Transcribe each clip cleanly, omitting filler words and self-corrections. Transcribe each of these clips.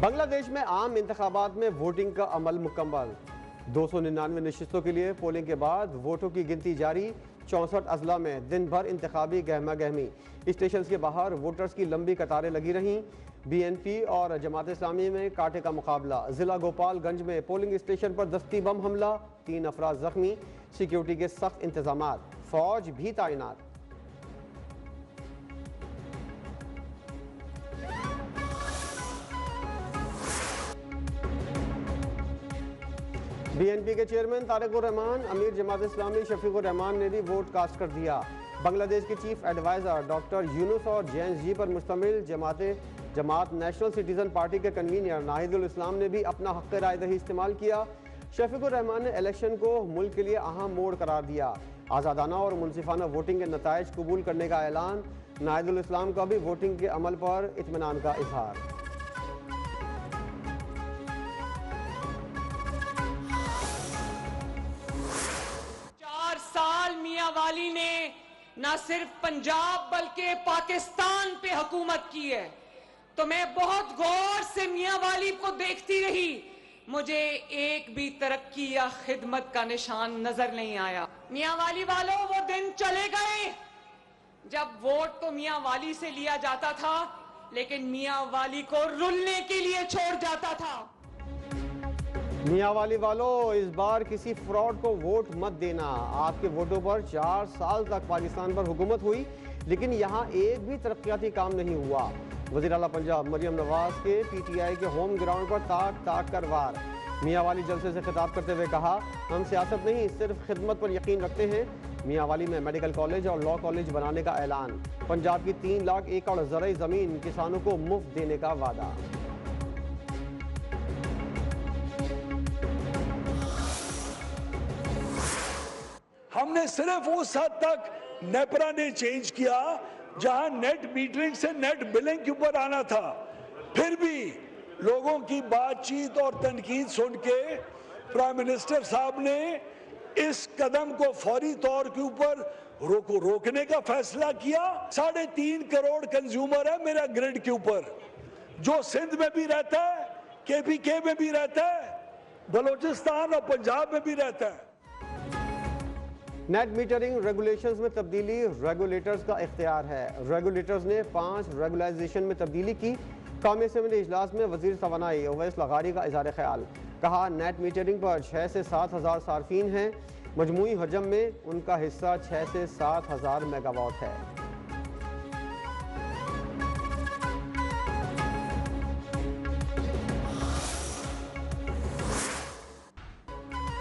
बांग्लादेश में आम इंतखाबात में वोटिंग का अमल मुकम्मल। 299 नशिस्तों के लिए पोलिंग के बाद वोटों की गिनती जारी। 64 अजला में दिन भर इंतखाबी गहमा गहमी। स्टेशन के बाहर वोटर्स की लंबी कतारें लगी रहीं। BNP और जमात इस्लामी में कांटे का मुकाबला। जिला गोपालगंज में पोलिंग स्टेशन पर दस्ती बम हमला, 3 अफराद जख्मी। सिक्योरिटी के सख्त इंतजाम, फौज भी तैनात। BNP के चेयरमैन तारिकुर रहमान, अमीर जमात इस्लामी शफीकुर रहमान ने भी वोट कास्ट कर दिया। बांग्लादेश के चीफ एडवाइज़र डॉक्टर यूनुस और जैन जी पर मुश्तमिल जमात नेशनल सिटीजन पार्टी के कन्वीनर नाहिदुल इस्लाम ने भी अपना हक़ राय दही इस्तेमाल किया। शफीकुर रहमान ने इलेक्शन को मुल्क के लिए अहम मोड़ करार दिया। आज़ादाना और मुनसिफाना वोटिंग के नताइज कबूल करने का ऐलान। नाहिदुल इस्लाम का भी वोटिंग के अमल पर इत्मीनान का इजहार। 4 साल मियां वाली ने न सिर्फ पंजाब बल्कि पाकिस्तान पे हुकूमत की है, तो मैं बहुत गौर से मियां वाली को देखती रही। मुझे एक भी तरक्की या खिदमत का निशान नजर नहीं आया। मियां वाली वालों, वो दिन चले गए जब वोट तो मियां वाली से लिया जाता था, लेकिन मियां वाली को रुलने के लिए छोड़ जाता था। मियां वाली वालों, इस बार किसी फ्रॉड को वोट मत देना। आपके वोटों पर 4 साल तक पाकिस्तान पर हुकूमत हुई, लेकिन यहाँ एक भी तरक्याती काम नहीं हुआ। वज़ीर आला पंजाब मरियम नवाज के PTI के होम ग्राउंड पर ताक ताक कर वार। मियां वाली जलसे से खिताब करते हुए कहा, हम सियासत नहीं सिर्फ खिदमत पर यकीन रखते हैं। मियां वाली में मेडिकल कॉलेज और लॉ कॉलेज बनाने का ऐलान। पंजाब की 3 लाख एकड़ ज़रई ज़मीन किसानों को मुफ्त देने का वादा। हमने सिर्फ उस हद तक नेपरा ने चेंज किया जहां नेट मीटरिंग से नेट बिलिंग के ऊपर आना था। फिर भी लोगों की बातचीत और तनकीद सुन के प्राइम मिनिस्टर साहब ने इस कदम को फौरी तौर के ऊपर रोकने का फैसला किया। 3.5 करोड़ कंज्यूमर है मेरा ग्रिड के ऊपर, जो सिंध में भी रहता है, KPK में भी रहता है, बलोचिस्तान और पंजाब में भी रहता है। नेट मीटरिंग रेगुलेशंस में तब्दीली रेगुलेटर्स का इख्तियार है। रेगुलेटर्स ने 5 रेगुलाइजेशन में तब्दीली की। कौमी असेंबली इजलास में वजीर तवानाई ओवैस लगारी का इज़हार ख्याल। कहा, नेट मीटरिंग पर 6 से 7 हज़ार सार्फिन हैं। मजमूई हजम में उनका हिस्सा 6 से 7 हज़ार मेगावाट है।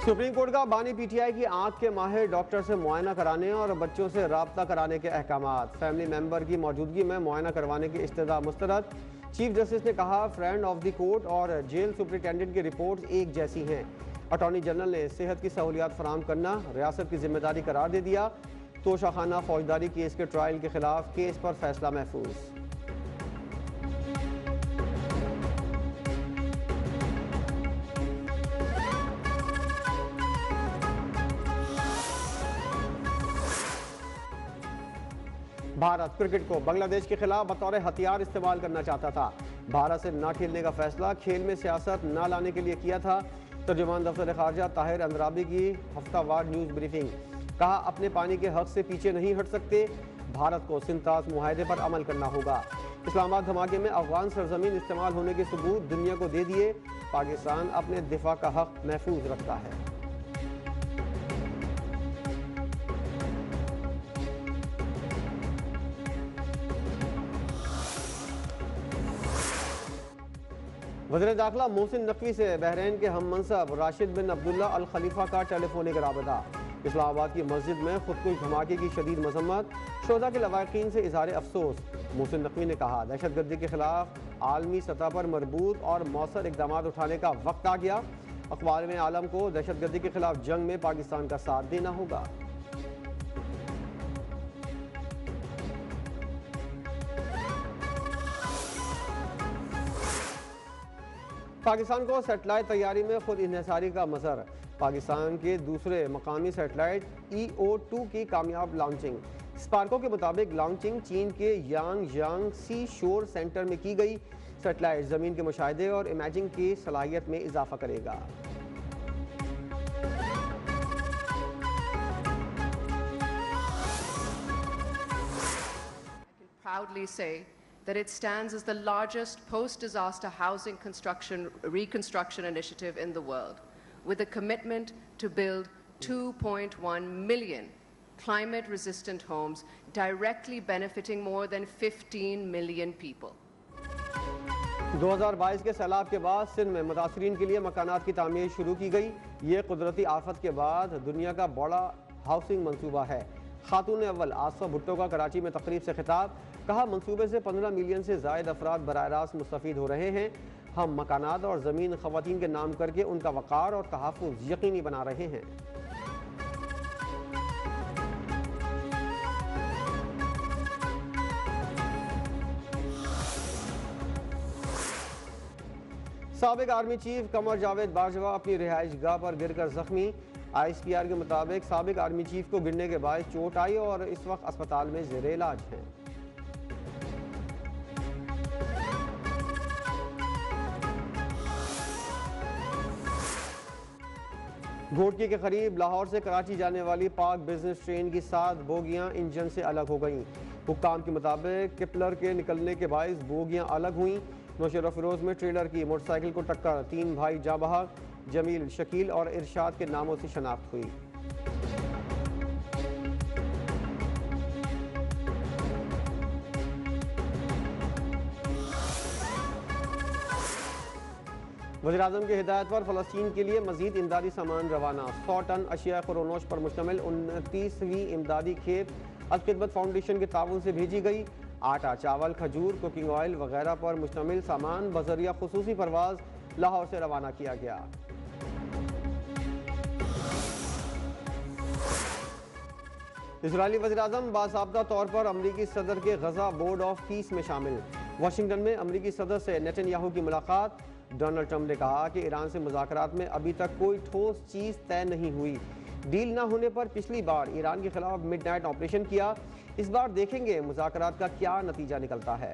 सुप्रीम कोर्ट का बानी PTI की आंख के माहिर डॉक्टर से मुआयना कराने और बच्चों से राब्ता कराने के अहकामात। फैमिली मेंबर की मौजूदगी में मुआयना करवाने की इस्तदा मुस्तरद। चीफ जस्टिस ने कहा, फ्रेंड ऑफ द कोर्ट और जेल सुपरिटेंडेंट की रिपोर्ट एक जैसी हैं। अटॉर्नी जनरल ने सेहत की सहूलियात फराम करना रियासत की जिम्मेदारी करार दे दिया। तोशाखाना फौजदारी केस के ट्रायल के खिलाफ केस पर फैसला महफूज। भारत क्रिकेट को बांग्लादेश के खिलाफ बतौर हथियार इस्तेमाल करना चाहता था। भारत से ना खेलने का फैसला खेल में सियासत ना लाने के लिए किया था। तर्जुमान दफ्तर खारजा ताहिर अंद्राबी की हफ्तावार न्यूज़ ब्रीफिंग। कहा, अपने पानी के हक से पीछे नहीं हट सकते। भारत को सिंतास मुआहदे पर अमल करना होगा। इस्लामाबाद धमाके में अफगान सरजमीन इस्तेमाल होने के सबूत दुनिया को दे दिए। पाकिस्तान अपने दिफा का हक महफूज रखता है। वज़ीर दाखिला मोहसिन नकवी से बहरीन के हम मनसब राशिद बिन अब्दुल्ला अल खलीफा का टेलीफोनिक राबता। इस्लामाबाद की मस्जिद में खुदकुश धमाके की शदीद मजम्मत। शोधा के लवाकिन से इज़हार अफसोस। मोहसिन नकवी ने कहा, दहशतगर्दी के खिलाफ आलमी सतह पर मरबूत और मौसर इकदाम उठाने का वक्त आ गया। अक़वाम आलम को दहशतगर्दी के खिलाफ जंग में पाकिस्तान का साथ देना होगा। पाकिस्तान को सेटेलाइट तैयारी में खुद इन्हिसारी का मसर। पाकिस्तान के दूसरे मकामी सेटेलाइट EO2 की कामयाब लॉन्चिंग। स्पार्को के मुताबिक लॉन्चिंग चीन के यांग सी शोर सेंटर में की गई। सेटेलाइट ज़मीन के मुशाहिदे और इमेजिंग की सलाहियत में इजाफा करेगा। Proudly say that it stands as the largest post-disaster housing reconstruction initiative in the world, with a commitment to build 2.1 million climate-resistant homes, directly benefiting more than 15 million people. 2022 के सैलाब के बाद सिंध में मुतासरीन के लिए मकानात की तामीर शुरू की गई। ये कुदरती आफत के बाद दुनिया का बड़ा हाउसिंग मंसूबा है। खातून अव्वल आसफा भुट्टो का कराची में तकरीब से खिताब, कहा मंसूबे से 15 मिलियन से ज़ायद अफराद बराह रास्त मुस्तफ़ीद हो रहे हैं। हम मकानात और ज़मीन ख़वातीन के नाम करके उनका वक़ार और तहफ़्फ़ुज़ यकीनी बना रहे हैं। साबिक आर्मी चीफ कमर जावेद बाजवा अपनी रिहाइश गाह पर गिरकर जख्मी। ISPR के मुताबिक साबिक आर्मी चीफ को गिरने के बाद चोट आई और इस वक्त अस्पताल में ज़ेरे इलाज है। घोटकी के करीब लाहौर से कराची जाने वाली पाक बिजनेस ट्रेन की 7 बोगियां इंजन से अलग हो गईं। हुक्काम के मुताबिक किपलर के निकलने के बायस बोगियां अलग हुईं। नौशेरा फिरोज में ट्रेलर की मोटरसाइकिल को टक्कर 3 भाई जाँ बहक, जमील, शकील और इरशाद के नामों से शनाख्त हुई। वज़ीर-ए-आज़म की हिदायत पर फ़लस्तीन के लिए मज़ीद इमदादी सामान रवाना। 100 टन अशिया ख़ुरोनोश पर मुश्तमिल 29वीं इमदादी खेप अल-खिदमत फाउंडेशन के ताउन से भेजी गई। आटा, चावल, खजूर, कुकिंग ऑयल वगैरह पर मुश्तमिल सामान बज़रिया खुसूसी परवाज़ लाहौर से रवाना किया गया। इजरायली वज़ीर-ए-आज़म बाज़ाब्ता तौर पर अमरीकी सदर के गज़ा बोर्ड ऑफ पीस में शामिल। वाशिंगटन में अमरीकी सदर से नेतन्याहू की मुलाकात। डोनाल्ड ट्रंप ने कहा कि ईरान से मुज़ाकरात में अभी तक कोई ठोस चीज़ तय नहीं हुई। डील न होने पर पिछली बार ईरान के खिलाफ मिडनाइट ऑपरेशन किया। इस बार देखेंगे मुज़ाकरात का क्या नतीजा निकलता है।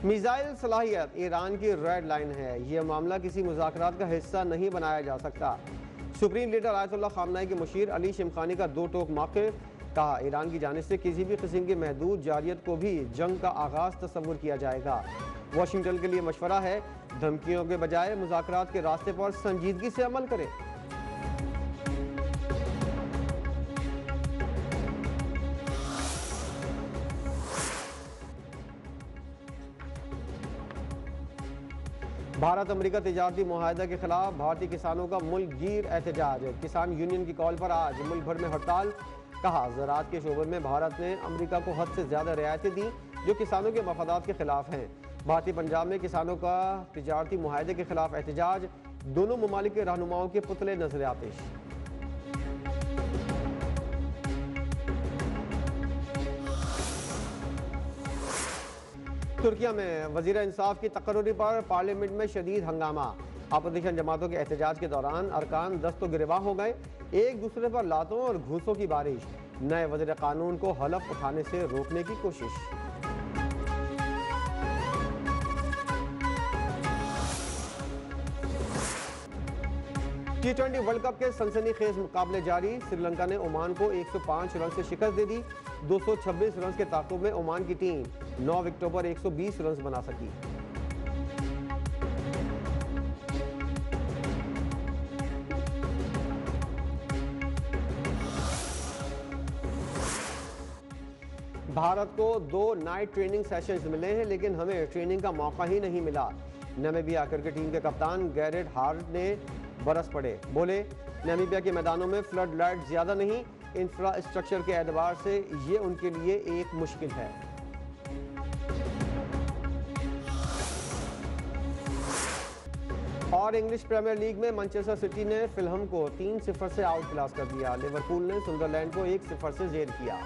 मिसाइल सलाहियत ईरान की रेड लाइन है। यह मामला किसी मुज़ाकरात का हिस्सा नहीं बनाया जा सकता। सुप्रीम लीडर आयतुल्लाह खामनाई के मुशीर अली शिमखानी का 2 टोक मौक़िफ़, कहा ईरान की जानिब से किसी भी किस्म की महदूद जारियत को भी जंग का आगाज़ तस्वुर किया जाएगा। वाशिंगटन के लिए मशवरा है, धमकियों के बजाय मुज़ाकरात के रास्ते पर संजीदगी से अमल करें। भारत अमेरिका तिजारती मुआहदा के खिलाफ भारतीय किसानों का मुल्क गिर एहतजाज। किसान यूनियन की कॉल पर आज मुल्क भर में हड़ताल। कहा ज़राअत के शोबे में भारत ने अमेरिका को हद से ज़्यादा रियायतें दी जो किसानों के मफादात के खिलाफ हैं। भारतीय पंजाब में किसानों का तिजारती मुआहदे के खिलाफ एहतजाज। दोनों ममालिक के रहनुमाओं के पुतले नजर आतिश। तुर्किया में वज़ीर इंसाफ की तकर्री पर पार्लियामेंट में शदीद हंगामा। अपोजिशन जमातों के एहतजाज के दौरान अरकान दस्तो गिरवा हो गए। एक दूसरे पर लातों और घूसों की बारिश। नए वज़ीर कानून को हलफ उठाने से रोकने की कोशिश। T20 वर्ल्ड कप के सनसनीखेज मुकाबले जारी। श्रीलंका ने ओमान को 105 रन से शिकस्त दे दी। 226 रन के ताक़ुब में ओमान की टीम 9 विकेटों पर 120 रन बना सकी। भारत को 2 नाइट ट्रेनिंग सेशंस मिले हैं, लेकिन हमें ट्रेनिंग का मौका ही नहीं मिला। नामीबिया क्रिकेट टीम के कप्तान गैरेट हार्ट ने बरस पड़े। बोले, नामीबिया के मैदानों में फ्लड लाइट ज़्यादा नहीं, इंफ्रास्ट्रक्चर के एतबार से ये उनके लिए एक मुश्किल है। और इंग्लिश प्रीमियर लीग में मैनचेस्टर सिटी ने फिल्हम को 3-0 से आउट क्लास कर दिया। लिवरपूल ने सुंदरलैंड को 1-0 से जेर किया।